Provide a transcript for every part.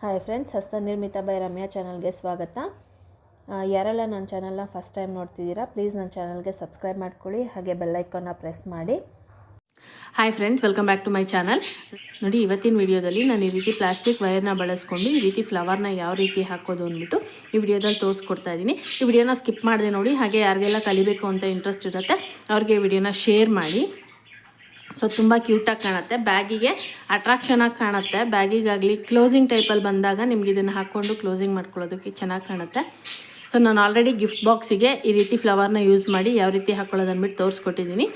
Hi friends, ಹಸ್ತನಿರ್ಮಿತ by Ramya ಚಾನಲ್ಗೆ ಸ್ವಾಗತ. ಯಾರೆಲ್ಲ ನನ್ನ ಚಾನಲ್ನ ಫಸ್ಟ್ ಟೈಮ್ ನೋಡ್ತಿದ್ದೀರಾ, ಪ್ಲೀಸ್ ನನ್ನ ಚಾನಲ್ಗೆ ಸಬ್ಸ್ಕ್ರೈಬ್ ಮಾಡ್ಕೊಳ್ಳಿ, ಹಾಗೆ ಬೆಲ್ಲೈಕನ್ನ ಪ್ರೆಸ್ ಮಾಡಿ. Hi friends, welcome back to my channel. ನೋಡಿ, ಇವತ್ತಿನ ವಿಡಿಯೋದಲ್ಲಿ ನಾನು ಈ ರೀತಿ ಪ್ಲಾಸ್ಟಿಕ್ ವೈರ್ನ ಬಳಸ್ಕೊಂಡು ಈ ರೀತಿ ಫ್ಲವರ್ನ ಯಾವ ರೀತಿ ಹಾಕೋದು ಅಂದ್ಬಿಟ್ಟು ಈ ವಿಡಿಯೋದಲ್ಲಿ ತೋರಿಸ್ಕೊಡ್ತಾ ಇದ್ದೀನಿ. ಈ ವಿಡಿಯೋನ ಸ್ಕಿಪ್ ಮಾಡಿದೆ ನೋಡಿ. ಹಾಗೆ ಯಾರಿಗೆಲ್ಲ ಕಲಿಬೇಕು ಅಂತ ಇಂಟ್ರೆಸ್ಟ್ ಇರುತ್ತೆ ಅವ್ರಿಗೆ ಈ ವಿಡಿಯೋನ ಶೇರ್ ಮಾಡಿ. ಸೊ ತುಂಬ ಕ್ಯೂಟಾಗಿ ಕಾಣುತ್ತೆ, ಬ್ಯಾಗಿಗೆ ಅಟ್ರಾಕ್ಷನಾಗಿ ಕಾಣುತ್ತೆ. ಬ್ಯಾಗಿಗಾಗಲಿ ಕ್ಲೋಸಿಂಗ್ ಟೈಪಲ್ಲಿ ಬಂದಾಗ ನಿಮ್ಗೆ ಇದನ್ನು ಹಾಕ್ಕೊಂಡು ಕ್ಲೋಸಿಂಗ್ ಮಾಡ್ಕೊಳ್ಳೋದಕ್ಕೆ ಚೆನ್ನಾಗಿ ಕಾಣುತ್ತೆ. ಸೊ ನಾನು ಆಲ್ರೆಡಿ ಗಿಫ್ಟ್ ಬಾಕ್ಸಿಗೆ ಈ ರೀತಿ ಫ್ಲವರ್ನ ಯೂಸ್ ಮಾಡಿ ಯಾವ ರೀತಿ ಹಾಕ್ಕೊಳ್ಳೋದು ಅಂದ್ಬಿಟ್ಟು ತೋರಿಸ್ಕೊಟ್ಟಿದ್ದೀನಿ.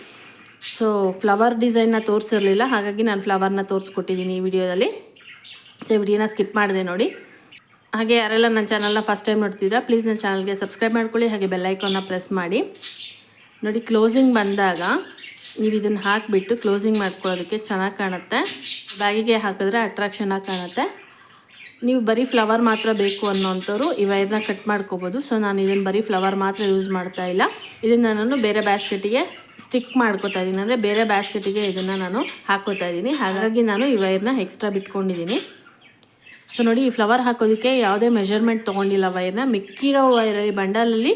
ಸೊ ಫ್ಲವರ್ ಡಿಸೈನ್ನ ತೋರಿಸಿರಲಿಲ್ಲ, ಹಾಗಾಗಿ ನಾನು ಫ್ಲವರ್ನ ತೋರಿಸ್ಕೊಟ್ಟಿದ್ದೀನಿ ಈ ವಿಡಿಯೋದಲ್ಲಿ. ಸೊ ಈ ವಿಡಿಯೋನ ಸ್ಕಿಪ್ ಮಾಡಿದೆ ನೋಡಿ. ಹಾಗೆ ಯಾರೆಲ್ಲ ನನ್ನ ಚಾನಲ್ನ ಫಸ್ಟ್ ಟೈಮ್ ನೋಡ್ತಿದ್ದೀರಾ, ಪ್ಲೀಸ್ ನನ್ನ ಚಾನಲ್ಗೆ ಸಬ್ಸ್ಕ್ರೈಬ್ ಮಾಡ್ಕೊಳ್ಳಿ, ಹಾಗೆ ಬೆಲ್ಲೈಕನ್ನ ಪ್ರೆಸ್ ಮಾಡಿ. ನೋಡಿ, ಕ್ಲೋಸಿಂಗ್ ಬಂದಾಗ ನೀವು ಇದನ್ನು ಹಾಕಿಬಿಟ್ಟು ಕ್ಲೋಸಿಂಗ್ ಮಾಡ್ಕೊಳ್ಳೋದಕ್ಕೆ ಚೆನ್ನಾಗಿ ಕಾಣುತ್ತೆ. ಬ್ಯಾಗಿಗೆ ಹಾಕಿದ್ರೆ ಅಟ್ರಾಕ್ಷನಾಗಿ ಕಾಣುತ್ತೆ. ನೀವು ಬರೀ ಫ್ಲವರ್ ಮಾತ್ರ ಬೇಕು ಅನ್ನೋಂಥವ್ರು ಈ ವೈರ್ನ ಕಟ್ ಮಾಡ್ಕೋಬೋದು. ಸೊ ನಾನು ಇದನ್ನು ಬರೀ ಫ್ಲವರ್ ಮಾತ್ರ ಯೂಸ್ ಮಾಡ್ತಾ ಇಲ್ಲ, ಇದನ್ನು ನಾನು ಬೇರೆ ಬ್ಯಾಸ್ಕೆಟಿಗೆ ಸ್ಟಿಕ್ ಮಾಡ್ಕೋತಾ ಇದ್ದೀನಿ, ಅಂದರೆ ಬೇರೆ ಬ್ಯಾಸ್ಕೆಟಿಗೆ ಇದನ್ನು ನಾನು ಹಾಕೋತಾ ಇದ್ದೀನಿ. ಹಾಗಾಗಿ ನಾನು ಈ ವೈರ್ನ ಎಕ್ಸ್ಟ್ರಾ ಬಿಟ್ಕೊಂಡಿದ್ದೀನಿ. ಸೊ ನೋಡಿ, ಈ ಫ್ಲವರ್ ಹಾಕೋದಕ್ಕೆ ಯಾವುದೇ ಮೆಜರ್ಮೆಂಟ್ ತೊಗೊಂಡಿಲ್ಲ ವೈರ್ನ. ಮಿಕ್ಕಿರೋ ವೈರಲ್ಲಿ ಬಂಡಲಲ್ಲಿ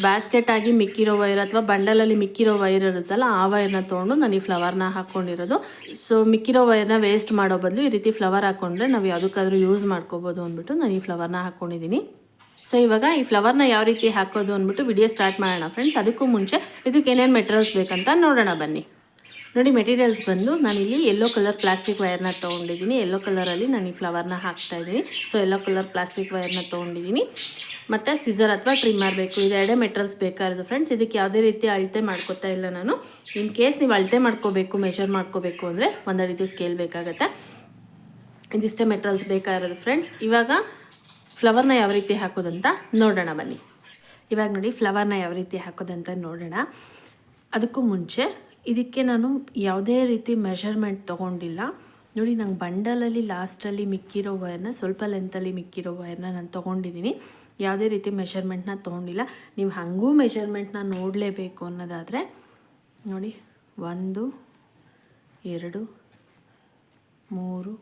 ಬ್ಯಾಸ್ಕೆಟ್ ಆಗಿ ಮಿಕ್ಕಿರೋ ವೈರ್ ಅಥವಾ ಬಂಡಲಲ್ಲಿ ಮಿಕ್ಕಿರೋ ವೈರ್ ಇರುತ್ತಲ್ಲ, ಆ ವೈರ್ನ ತೊಗೊಂಡು ನಾನು ಈ ಫ್ಲವರ್ನ ಹಾಕ್ಕೊಂಡಿರೋದು. ಸೊ ಮಿಕ್ಕಿರೋ ವೈರ್ನ ವೇಸ್ಟ್ ಮಾಡೋ ಬದಲು ಈ ರೀತಿ ಫ್ಲವರ್ ಹಾಕ್ಕೊಂಡ್ರೆ ನಾವು ಯಾವುದಕ್ಕಾದ್ರೂ ಯೂಸ್ ಮಾಡ್ಕೋಬೋದು ಅಂದ್ಬಿಟ್ಟು ನಾನು ಈ ಫ್ಲವರ್ನ ಹಾಕ್ಕೊಂಡಿದ್ದೀನಿ. ಸೊ ಇವಾಗ ಈ ಫ್ಲವರ್ನ ಯಾವ ರೀತಿ ಹಾಕೋದು ಅಂದ್ಬಿಟ್ಟು ವಿಡಿಯೋ ಸ್ಟಾರ್ಟ್ ಮಾಡೋಣ ಫ್ರೆಂಡ್ಸ್. ಅದಕ್ಕೂ ಮುಂಚೆ ಇದಕ್ಕೆ ಏನೇನು ಮೆಟೀರಿಯಲ್ಸ್ ಬೇಕಂತ ನೋಡೋಣ ಬನ್ನಿ. ನೋಡಿ, ಮೆಟೀರಿಯಲ್ಸ್ ಬಂದು ನಾನಿಲ್ಲಿ ಯೆಲ್ಲೋ ಕಲರ್ ಪ್ಲಾಸ್ಟಿಕ್ ವೈರ್ನ ತೊಗೊಂಡಿದ್ದೀನಿ. ಯೆಲ್ಲೋ ಕಲರಲ್ಲಿ ನಾನು ಈ ಫ್ಲವರ್ನ ಹಾಕ್ತಾಯಿದ್ದೀನಿ. ಸೊ ಯೆಲ್ಲೋ ಕಲರ್ ಪ್ಲಾಸ್ಟಿಕ್ ವೈರ್ನ ತೊಗೊಂಡಿದ್ದೀನಿ. ಮತ್ತು ಸಿಸರ್ ಅಥವಾ ಟ್ರಿಮ್ಮರ್ ಬೇಕು, ಇದೆರಡೇ ಮೆಟೀರಿಯಲ್ಸ್ ಬೇಕಾಗಿರೋದು ಫ್ರೆಂಡ್ಸ್. ಇದಕ್ಕೆ ಯಾವುದೇ ರೀತಿ ಅಳತೆ ಮಾಡ್ಕೋತಾ ಇಲ್ಲ ನಾನು. ಇನ್ ಕೇಸ್ ನೀವು ಅಳತೆ ಮಾಡ್ಕೋಬೇಕು, ಮೆಷರ್ ಮಾಡ್ಕೋಬೇಕು ಅಂದರೆ ಒಂದೇ ರೀತಿ ಸ್ಕೇಲ್ ಬೇಕಾಗುತ್ತೆ. ಇದಿಷ್ಟೇ ಮೆಟೀರಿಯಲ್ಸ್ ಬೇಕಾಗಿರೋದು ಫ್ರೆಂಡ್ಸ್. ಇವಾಗ ಫ್ಲವರ್ನ ಯಾವ ರೀತಿ ಹಾಕೋದಂತ ನೋಡೋಣ ಬನ್ನಿ. ಇವಾಗ ನೋಡಿ, ಫ್ಲವರ್ನ ಯಾವ ರೀತಿ ಹಾಕೋದಂತ ನೋಡೋಣ. ಅದಕ್ಕೂ ಮುಂಚೆ ಇದಕ್ಕೆ ನಾನು ಯಾವುದೇ ರೀತಿ ಮೆಷರ್ಮೆಂಟ್ ತೊಗೊಂಡಿಲ್ಲ. ನೋಡಿ, ನಂಗೆ ಬಂಡಲಲ್ಲಿ ಲಾಸ್ಟಲ್ಲಿ ಮಿಕ್ಕಿರೋ ವೈರ್ನ, ಸ್ವಲ್ಪ ಲೆಂತಲ್ಲಿ ಮಿಕ್ಕಿರೋ ವೈರ್ನ ನಾನು ತೊಗೊಂಡಿದ್ದೀನಿ. ಯಾವುದೇ ರೀತಿ ಮೆಷರ್ಮೆಂಟ್ನ ತೊಗೊಂಡಿಲ್ಲ. ನೀವು ಹಾಗೂ ಮೆಷರ್ಮೆಂಟ್ನ ನೋಡಲೇಬೇಕು ಅನ್ನೋದಾದರೆ ನೋಡಿ, 1 2 3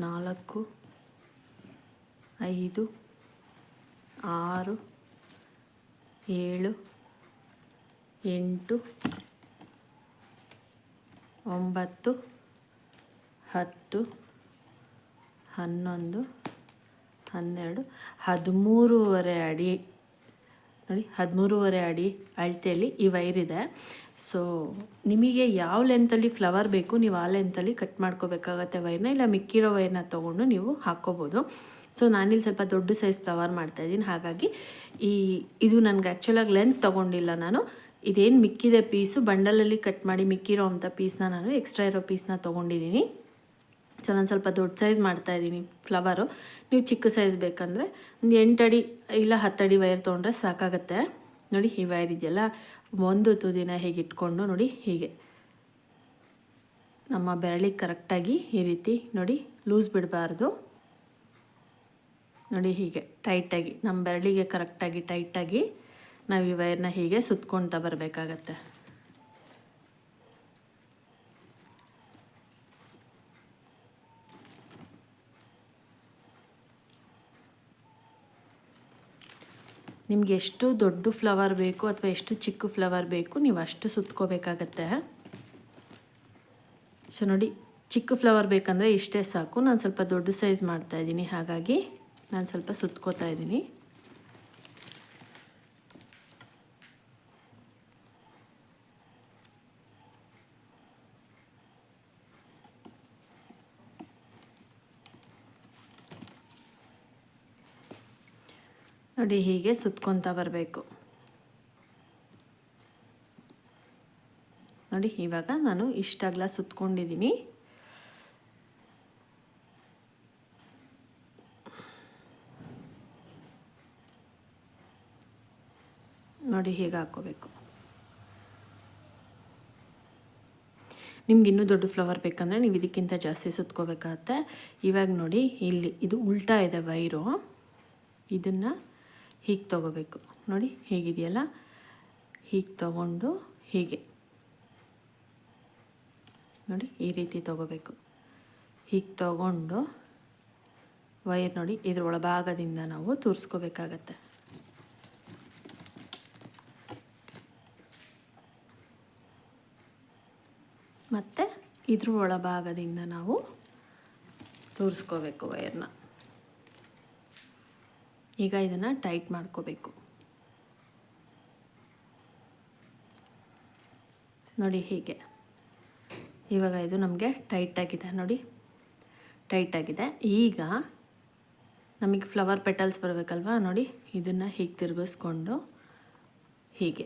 4 5 6 7 8 9 10 11 12 13.5 ಅಡಿ. ನೋಡಿ, 13.5 ಅಡಿ ಅಳತೆಯಲ್ಲಿ ಈ ವೈರ್ ಇದೆ. ಸೊ ನಿಮಗೆ ಯಾವ ಲೆಂತಲ್ಲಿ ಫ್ಲವರ್ ಬೇಕು ನೀವು ಆ ಲೆಂತಲ್ಲಿ ಕಟ್ ಮಾಡ್ಕೋಬೇಕಾಗತ್ತೆ ವೈರ್ನ, ಇಲ್ಲ ಮಿಕ್ಕಿರೋ ವೈರ್ನ ತೊಗೊಂಡು ನೀವು ಹಾಕ್ಕೋಬೋದು. ಸೊ ನಾನಿಲ್ಲಿ ಸ್ವಲ್ಪ ದೊಡ್ಡ ಸೈಜ್ ಫ್ಲವರ್ ಮಾಡ್ತಾಯಿದ್ದೀನಿ, ಹಾಗಾಗಿ ಇದು ನನಗೆ ಆ್ಯಕ್ಚುಲಾಗಿ ಲೆಂತ್ ತೊಗೊಂಡಿಲ್ಲ ನಾನು. ಇದೇನು ಮಿಕ್ಕಿದೆ ಪೀಸು, ಬಂಡಲಲ್ಲಿ ಕಟ್ ಮಾಡಿ ಮಿಕ್ಕಿರೋ ಅಂಥ ಪೀಸ್ನ ನಾನು ಎಕ್ಸ್ಟ್ರಾ ಇರೋ ಪೀಸ್ನ ತೊಗೊಂಡಿದ್ದೀನಿ. ಸೊ ನಾನು ಸ್ವಲ್ಪ ದೊಡ್ಡ ಸೈಜ್ ಮಾಡ್ತಾಯಿದ್ದೀನಿ ಫ್ಲವರು. ನೀವು ಚಿಕ್ಕ ಸೈಜ್ ಬೇಕಂದರೆ ಒಂದು 8 ಅಡಿ ಇಲ್ಲ 10 ಅಡಿ ವೈರ್ ತೊಗೊಂಡ್ರೆ ಸಾಕಾಗುತ್ತೆ. ನೋಡಿ, ಈ ವೈರ್ ಇದೆಯಲ್ಲ, ಒಂದು ತುದಿನ ಹೇಗೆ ಇಟ್ಕೊಂಡು ನೋಡಿ, ಹೀಗೆ ನಮ್ಮ ಬೆರಳಿಗೆ ಕರೆಕ್ಟಾಗಿ ಈ ರೀತಿ ನೋಡಿ, ಲೂಸ್ ಬಿಡಬಾರ್ದು. ನೋಡಿ, ಹೀಗೆ ಟೈಟಾಗಿ ನಮ್ಮ ಬೆರಳಿಗೆ ಕರೆಕ್ಟಾಗಿ ಟೈಟಾಗಿ ನಾವು ಈ ವೈರ್ನ ಹೀಗೆ ಸುತ್ಕೊಳ್ತಾ ಬರಬೇಕಾಗತ್ತೆ. ನಿಮ್ಗೆ ಎಷ್ಟು ದೊಡ್ಡ ಫ್ಲವರ್ ಬೇಕು ಅಥವಾ ಎಷ್ಟು ಚಿಕ್ಕ ಫ್ಲವರ್ ಬೇಕು ನೀವು ಅಷ್ಟು ಸುತ್ಕೋಬೇಕಾಗತ್ತೆ. ಸೊ ನೋಡಿ, ಚಿಕ್ಕ ಫ್ಲವರ್ ಬೇಕಂದರೆ ಇಷ್ಟೇ ಸಾಕು. ನಾನು ಸ್ವಲ್ಪ ದೊಡ್ಡ ಸೈಜ್ ಮಾಡ್ತಾಯಿದ್ದೀನಿ, ಹಾಗಾಗಿ ನಾನು ಸ್ವಲ್ಪ ಸುತ್ಕೋತಾ ಇದ್ದೀನಿ. ನೋಡಿ, ಹೀಗೆ ಸುತ್ಕೊತಾ ಬರಬೇಕು. ನೋಡಿ, ಇವಾಗ ನಾನು ಇಷ್ಟಾಗಲ ಸುತ್ಕೊಂಡಿದ್ದೀನಿ. ನೋಡಿ, ಹೀಗೆ ಹಾಕ್ಕೋಬೇಕು. ನಿಮ್ಗೆ ಇನ್ನೂ ದೊಡ್ಡ ಫ್ಲವರ್ ಬೇಕಂದರೆ ನೀವು ಇದಕ್ಕಿಂತ ಜಾಸ್ತಿ ಸುತ್ಕೋಬೇಕಾಗತ್ತೆ. ಇವಾಗ ನೋಡಿ, ಇಲ್ಲಿ ಇದು ಉಲ್ಟಾ ಇದೆ ವೈರು, ಇದನ್ನು ಹೀಗೆ ತೊಗೋಬೇಕು. ನೋಡಿ, ಹೇಗಿದೆಯಲ್ಲ, ಹೀಗೆ ತೊಗೊಂಡು ಹೀಗೆ ನೋಡಿ ಈ ರೀತಿ ತಗೋಬೇಕು. ಹೀಗೆ ತಗೊಂಡು ವೈರ್ ನೋಡಿ ಇದ್ರ ಒಳಭಾಗದಿಂದ ನಾವು ತೂರಿಸ್ಕೋಬೇಕಾಗತ್ತೆ. ಮತ್ತು ಇದ್ರ ಒಳಭಾಗದಿಂದ ನಾವು ತೂರಿಸ್ಕೋಬೇಕು ವೈರ್ನ. ಈಗ ಇದನ್ನು ಟೈಟ್ ಮಾಡ್ಕೋಬೇಕು. ನೋಡಿ ಹೀಗೆ. ಇವಾಗ ಇದು ನಮಗೆ ಟೈಟಾಗಿದೆ ನೋಡಿ, ಟೈಟಾಗಿದೆ. ಈಗ ನಮಗೆ ಫ್ಲವರ್ ಪೆಟಲ್ಸ್ ಬರಬೇಕಲ್ವಾ, ನೋಡಿ ಇದನ್ನು ಹೀಗೆ ತಿರುಗಿಸ್ಕೊಂಡು ಹೀಗೆ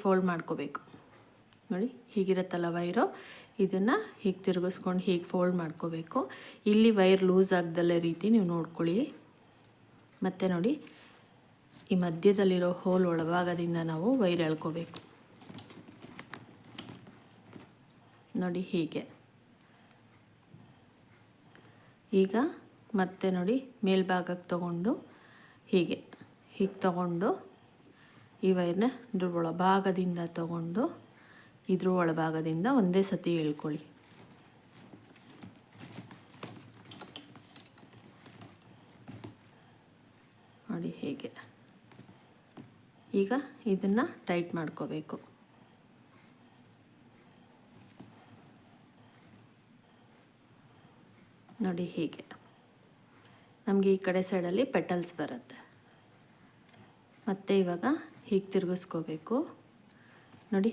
ಫೋಲ್ಡ್ ಮಾಡ್ಕೋಬೇಕು. ನೋಡಿ ಹೀಗಿರುತ್ತಲ್ಲ ವೈರು, ಇದನ್ನು ಹೀಗೆ ತಿರುಗಿಸ್ಕೊಂಡು ಹೀಗೆ ಫೋಲ್ಡ್ ಮಾಡ್ಕೋಬೇಕು. ಇಲ್ಲಿ ವೈರ್ ಲೂಸ್ ಆಗದಲ್ಲೇ ರೀತಿ ನೀವು ನೋಡ್ಕೊಳ್ಳಿ. ಮತ್ತು ನೋಡಿ ಈ ಮಧ್ಯದಲ್ಲಿರೋ ಹೋಲ್ ಒಳಭಾಗದಿಂದ ನಾವು ವೈರ್ ಎಳ್ಕೋಬೇಕು. ನೋಡಿ ಹೀಗೆ. ಈಗ ಮತ್ತೆ ನೋಡಿ ಮೇಲ್ಭಾಗಕ್ಕೆ ತಗೊಂಡು ಹೀಗೆ ತಗೊಂಡು ಈ ವೈರ್ನ ಇದ್ರ ಒಳಭಾಗದಿಂದ ತಗೊಂಡು ಇದ್ರ ಒಳಭಾಗದಿಂದ ಒಂದೇ ಸತಿ ಎಳ್ಕೊಳ್ಳಿ. ನೋಡಿ ಹೀಗೆ. ಈಗ ಇದನ್ನು ಟೈಟ್ ಮಾಡ್ಕೋಬೇಕು. ನೋಡಿ ಹೀಗೆ. ನಮಗೆ ಈ ಕಡೆ ಸೈಡಲ್ಲಿ ಪೆಟಲ್ಸ್ ಬರುತ್ತೆ. ಮತ್ತು ಇವಾಗ ಹೀಗೆ ತಿರುಗಿಸ್ಕೋಬೇಕು. ನೋಡಿ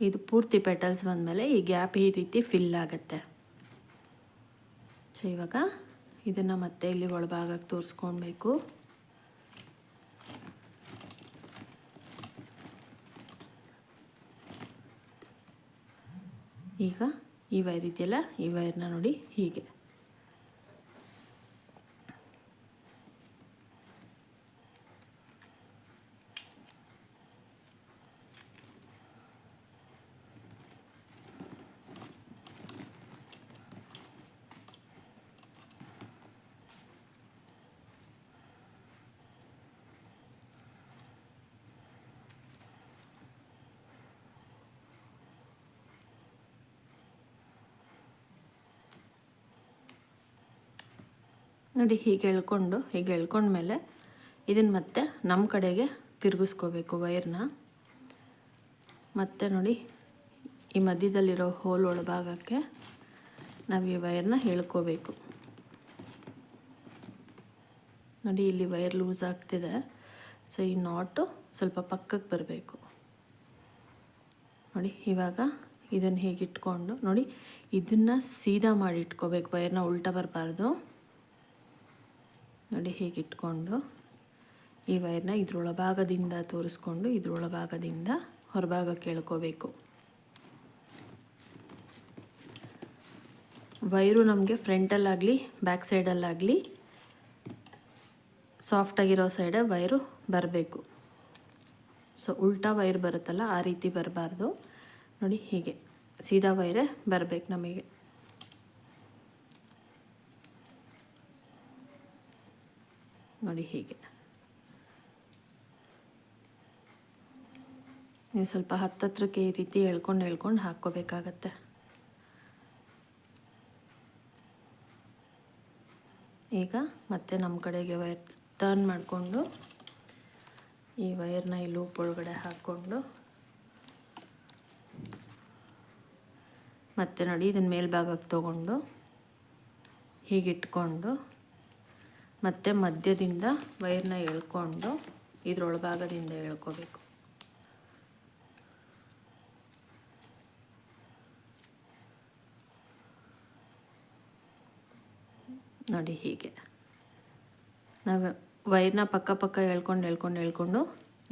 ಇದು ಪೂರ್ತಿ ಪೆಟಲ್ಸ್ ಬಂದಮೇಲೆ ಈ ಗ್ಯಾಪ್ ಈ ರೀತಿ ಫಿಲ್ ಆಗುತ್ತೆ. ಸೊ ಇವಾಗ ಇದನ್ನು ಮತ್ತೆ ಇಲ್ಲಿ ಒಳಭಾಗಕ್ಕೆ ತೋರಿಸ್ಕೊಳ್ಬೇಕು. ಈಗ ಈ ವೈರ್ ಇದೆಯಲ್ಲ, ಈ ವೈರ್ನ ನೋಡಿ ಹೀಗೆ ನೋಡಿ ಹೀಗೆ ಎಳ್ಕೊಂಡ್ಮೇಲೆ ಇದನ್ನು ಮತ್ತೆ ನಮ್ಮ ಕಡೆಗೆ ತಿರುಗಿಸ್ಕೋಬೇಕು ವೈರ್ನ. ಮತ್ತು ನೋಡಿ ಈ ಮಧ್ಯದಲ್ಲಿರೋ ಹೋಲ್ ಒಳಭಾಗಕ್ಕೆ ನಾವು ಈ ವೈರ್ನ ಎಳ್ಕೋಬೇಕು. ನೋಡಿ ಇಲ್ಲಿ ವೈರ್ ಲೂಸ್ ಆಗ್ತಿದೆ. ಸೊ ಈ ನಾಟು ಸ್ವಲ್ಪ ಪಕ್ಕಕ್ಕೆ ಬರಬೇಕು. ನೋಡಿ ಇವಾಗ ಇದನ್ನು ಹೀಗೆ ಇಟ್ಕೊಂಡು ನೋಡಿ ಇದನ್ನು ಸೀದಾ ಮಾಡಿ ಇಟ್ಕೋಬೇಕು, ವೈರ್ನ ಉಲ್ಟಾ ಬರಬಾರ್ದು. ನೋಡಿ ಹೀಗೆ ಇಟ್ಕೊಂಡು ಈ ವೈರ್ನ ಇದ್ರೊಳಭಾಗದಿಂದ ತೋರಿಸ್ಕೊಂಡು ಇದ್ರೊಳಭಾಗದಿಂದ ಹೊರಭಾಗಕ್ಕೆ ಎಳ್ಕೋಬೇಕು. ವೈರು ನಮಗೆ ಫ್ರಂಟಲ್ಲಾಗಲಿ ಬ್ಯಾಕ್ ಸೈಡಲ್ಲಾಗಲಿ ಸಾಫ್ಟಾಗಿರೋ ಸೈಡೆ ವೈರು ಬರಬೇಕು. ಸೊ ಉಲ್ಟಾ ವೈರ್ ಬರುತ್ತಲ್ಲ ಆ ರೀತಿ ಬರಬಾರ್ದು. ನೋಡಿ ಹೀಗೆ ಸೀದಾ ವೈರೇ ಬರಬೇಕು ನಮಗೆ. ನೋಡಿ ಹೀಗೆ ನೀವು ಸ್ವಲ್ಪ ಹತ್ತತ್ರಕ್ಕೆ ಈ ರೀತಿ ಎಳ್ಕೊಂಡು ಹಾಕ್ಕೋಬೇಕಾಗತ್ತೆ. ಈಗ ಮತ್ತೆ ನಮ್ಮ ಕಡೆಗೆ ವೈರ್ ಟರ್ನ್ ಮಾಡಿಕೊಂಡು ಈ ವೈರ್ನ ಈ ಲೂಪ್ ಒಳಗಡೆ ಹಾಕ್ಕೊಂಡು ಮತ್ತೆ ನೋಡಿ ಇದನ್ನ ಮೇಲ್ಭಾಗಕ್ಕೆ ತೊಗೊಂಡು ಹೀಗಿಟ್ಕೊಂಡು ಮತ್ತು ಮಧ್ಯದಿಂದ ವೈರ್ನ ಎಳ್ಕೊಂಡು ಇದ್ರೊಳಭಾಗದಿಂದ ಎಳ್ಕೋಬೇಕು. ನೋಡಿ ಹೀಗೆ ನಾವು ವೈರ್ನ ಪಕ್ಕ ಎಳ್ಕೊಂಡು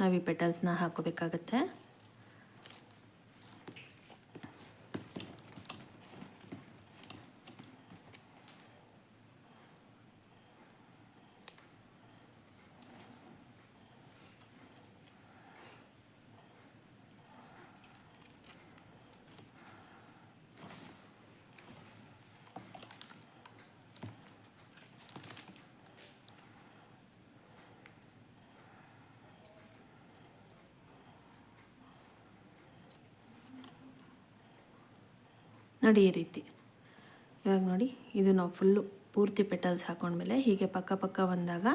ನಾವು ಈ ಪೆಟಲ್ಸ್ನ ಹಾಕೋಬೇಕಾಗತ್ತೆ. ನೋಡಿ ಈ ರೀತಿ. ಇವಾಗ ನೋಡಿ ಇದು ನಾವು ಫುಲ್ಲು ಪೂರ್ತಿ ಪೆಟಲ್ಸ್ ಹಾಕೊಂಡ್ಮೇಲೆ ಹೀಗೆ ಪಕ್ಕ ಪಕ್ಕ ಬಂದಾಗ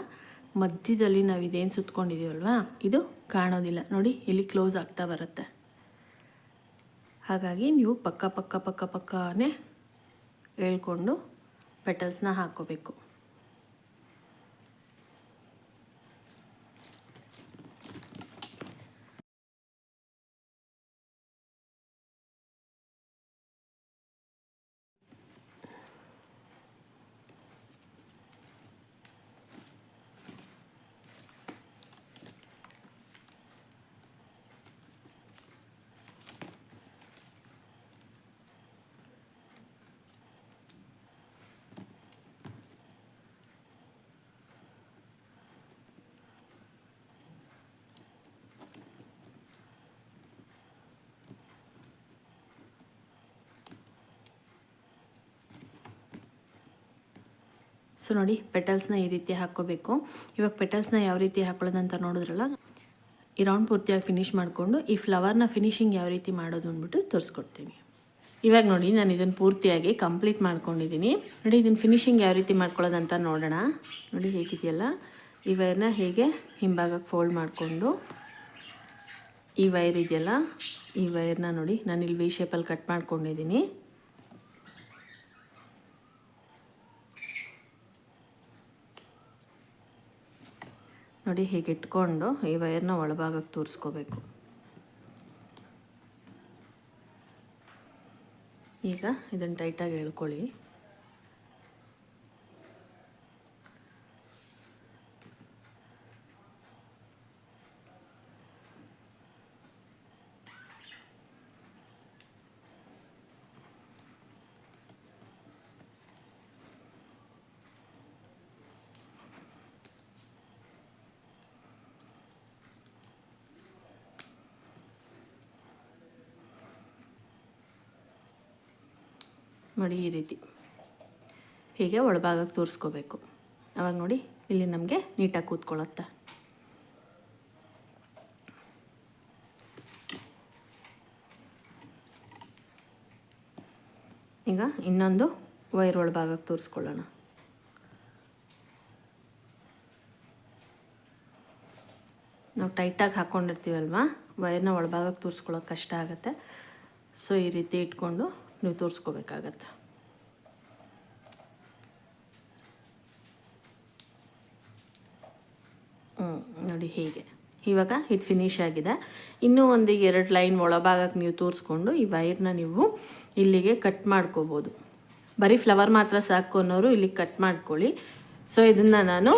ಮಧ್ಯದಲ್ಲಿ ನಾವು ಇದೇನು ಸುತ್ಕೊಂಡಿದ್ದೀವಲ್ವಾ ಇದು ಕಾಣೋದಿಲ್ಲ ನೋಡಿ, ಇಲ್ಲಿ ಕ್ಲೋಸ್ ಆಗ್ತಾ ಬರುತ್ತೆ. ಹಾಗಾಗಿ ನೀವು ಪಕ್ಕನೇ ಹೇಳ್ಕೊಂಡು ಪೆಟಲ್ಸ್ನ ಹಾಕ್ಕೋಬೇಕು. ಸೊ ನೋಡಿ, ಪೆಟಲ್ಸ್ನ ಈ ರೀತಿ ಹಾಕ್ಕೋಬೇಕು. ಇವಾಗ ಪೆಟಲ್ಸ್ನ ಯಾವ ರೀತಿ ಹಾಕೊಳ್ಳೋದಂತ ನೋಡಿದ್ರಲ್ಲ, ಈ ರೌಂಡ್ ಪೂರ್ತಿಯಾಗಿ ಫಿನಿಷ್ ಮಾಡಿಕೊಂಡು ಈ ಫ್ಲವರ್ನ ಫಿನಿಶಿಂಗ್ ಯಾವ ರೀತಿ ಮಾಡೋದು ಅಂದ್ಬಿಟ್ಟು ತೋರಿಸ್ಕೊಡ್ತೀನಿ. ಇವಾಗ ನೋಡಿ, ನಾನು ಇದನ್ನು ಪೂರ್ತಿಯಾಗಿ ಕಂಪ್ಲೀಟ್ ಮಾಡ್ಕೊಂಡಿದ್ದೀನಿ. ನೋಡಿ, ಇದನ್ನು ಫಿನಿಶಿಂಗ್ ಯಾವ ರೀತಿ ಮಾಡ್ಕೊಳ್ಳೋದಂತ ನೋಡೋಣ. ನೋಡಿ ಹೇಗಿದೆಯಲ್ಲ, ಈ ವೈರ್ನ ಹೇಗೆ ಹಿಂಭಾಗಕ್ಕೆ ಫೋಲ್ಡ್ ಮಾಡಿಕೊಂಡು ಈ ವೈರ್ ಇದೆಯಲ್ಲ, ಈ ವೈರ್ನ ನೋಡಿ ನಾನು ಇಲ್ಲಿ ವಿ ಶೇಪಲ್ಲಿ ಕಟ್ ಮಾಡ್ಕೊಂಡಿದ್ದೀನಿ. ನೋಡಿ ಹೀಗೆ ಇಟ್ಕೊಂಡು ಈ ವೈರ್ನ ಒಳಭಾಗಕ್ಕೆ ತೂರಿಸ್ಕೋಬೇಕು. ಈಗ ಇದನ್ನು ಟೈಟಾಗಿ ಎಳ್ಕೊಳ್ಳಿ. ನೋಡಿ ಈ ರೀತಿ ಹೀಗೆ ಒಳಭಾಗಕ್ಕೆ ತೋರಿಸ್ಕೋಬೇಕು. ಅವಾಗ ನೋಡಿ ಇಲ್ಲಿ ನಮಗೆ ನೀಟಾಗಿ ಕೂತ್ಕೊಳ್ಳುತ್ತೆ. ಈಗ ಇನ್ನೊಂದು ವೈರ್ ಒಳಭಾಗಕ್ಕೆ ತೋರಿಸ್ಕೊಳ್ಳೋಣ. ನಾವು ಟೈಟಾಗಿ ಹಾಕ್ಕೊಂಡಿರ್ತೀವಲ್ವ, ವೈರ್ನ ಒಳಭಾಗಕ್ಕೆ ತೋರಿಸ್ಕೊಳ್ಳೋಕೆ ಕಷ್ಟ ಆಗುತ್ತೆ. ಸೊ ಈ ರೀತಿ ಇಟ್ಕೊಂಡು ನೀವು ತೋರಿಸ್ಕೋಬೇಕಾಗತ್ತೆ. ನೋಡಿ ಹೀಗೆ. ಇವಾಗ ಇದು ಫಿನಿಶ್ ಆಗಿದೆ. ಇನ್ನೂ ಒಂದು 2 ಲೈನ್ ಒಳಭಾಗಕ್ಕೆ ನೀವು ತೋರಿಸ್ಕೊಂಡು ಈ ವೈರ್ನ ನೀವು ಇಲ್ಲಿಗೆ ಕಟ್ ಮಾಡ್ಕೋಬೋದು. ಬರೀ ಫ್ಲವರ್ ಮಾತ್ರ ಸಾಕು ಅನ್ನೋರು ಇಲ್ಲಿಗೆ ಕಟ್ ಮಾಡ್ಕೊಳ್ಳಿ. ಸೊ ಇದನ್ನು ನಾನು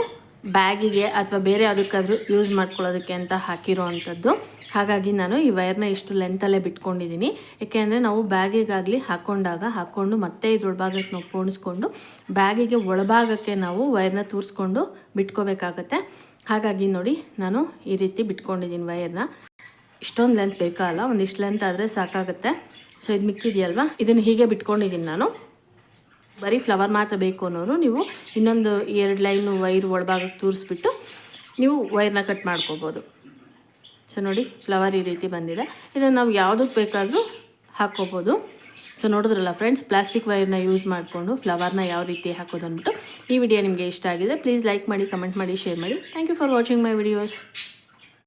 ಬ್ಯಾಗಿಗೆ ಅಥವಾ ಬೇರೆ ಯಾವುದಕ್ಕಾದ್ರೂ ಯೂಸ್ ಮಾಡ್ಕೊಳ್ಳೋದಕ್ಕೆ ಅಂತ ಹಾಕಿರೋ ಅಂಥದ್ದು. ಹಾಗಾಗಿ ನಾನು ಈ ವೈರ್ನ ಇಷ್ಟು ಲೆಂತಲ್ಲೇ ಬಿಟ್ಕೊಂಡಿದ್ದೀನಿ. ಏಕೆಂದರೆ ನಾವು ಬ್ಯಾಗಿಗಾಗಲಿ ಹಾಕ್ಕೊಂಡು ಮತ್ತೆ ಇದ್ರೊಳಭಾಗಕ್ಕೆ ನಾವು ಪೋಣಿಸ್ಕೊಂಡು ಬ್ಯಾಗಿಗೆ ಒಳಭಾಗಕ್ಕೆ ನಾವು ವೈರ್ನ ತೂರಿಸ್ಕೊಂಡು ಬಿಟ್ಕೋಬೇಕಾಗತ್ತೆ. ಹಾಗಾಗಿ ನೋಡಿ ನಾನು ಈ ರೀತಿ ಬಿಟ್ಕೊಂಡಿದ್ದೀನಿ ವೈರ್ನ. ಇಷ್ಟೊಂದು ಲೆಂತ್ ಬೇಕಲ್ಲ, ಒಂದಿಷ್ಟು ಲೆಂತ್ ಆದರೆ ಸಾಕಾಗುತ್ತೆ. ಸೊ ಇದು ಮಿಕ್ಕಿದೆಯಲ್ವಾ, ಇದನ್ನು ಹೀಗೆ ಬಿಟ್ಕೊಂಡಿದ್ದೀನಿ ನಾನು. ಬರೀ ಫ್ಲವರ್ ಮಾತ್ರ ಬೇಕು ಅನ್ನೋರು ನೀವು ಇನ್ನೊಂದು 2 ಲೈನು ವೈರ್ ಒಳಭಾಗಕ್ಕೆ ತೂರಿಸ್ಬಿಟ್ಟು ನೀವು ವೈರ್ನ ಕಟ್ ಮಾಡ್ಕೋಬೋದು. ಸೊ ನೋಡಿ ಫ್ಲವರ್ ಈ ರೀತಿ ಬಂದಿದೆ. ಇದನ್ನು ನಾವು ಯಾವುದಕ್ಕೆ ಬೇಕಾದರೂ ಹಾಕ್ಕೋಬೋದು. ಸೊ ನೋಡಿದ್ರಲ್ಲ ಫ್ರೆಂಡ್ಸ್, ಪ್ಲಾಸ್ಟಿಕ್ ವೈರ್ನ ಯೂಸ್ ಮಾಡಿಕೊಂಡು ಫ್ಲವರ್ನ ಯಾವ ರೀತಿ ಹಾಕೋದು ಅಂದ್ಬಿಟ್ಟು. ಈ ವಿಡಿಯೋ ನಿಮಗೆ ಇಷ್ಟ ಆಗಿದ್ರೆ ಪ್ಲೀಸ್ ಲೈಕ್ ಮಾಡಿ, ಕಮೆಂಟ್ ಮಾಡಿ, ಶೇರ್ ಮಾಡಿ. Thank you for watching my videos.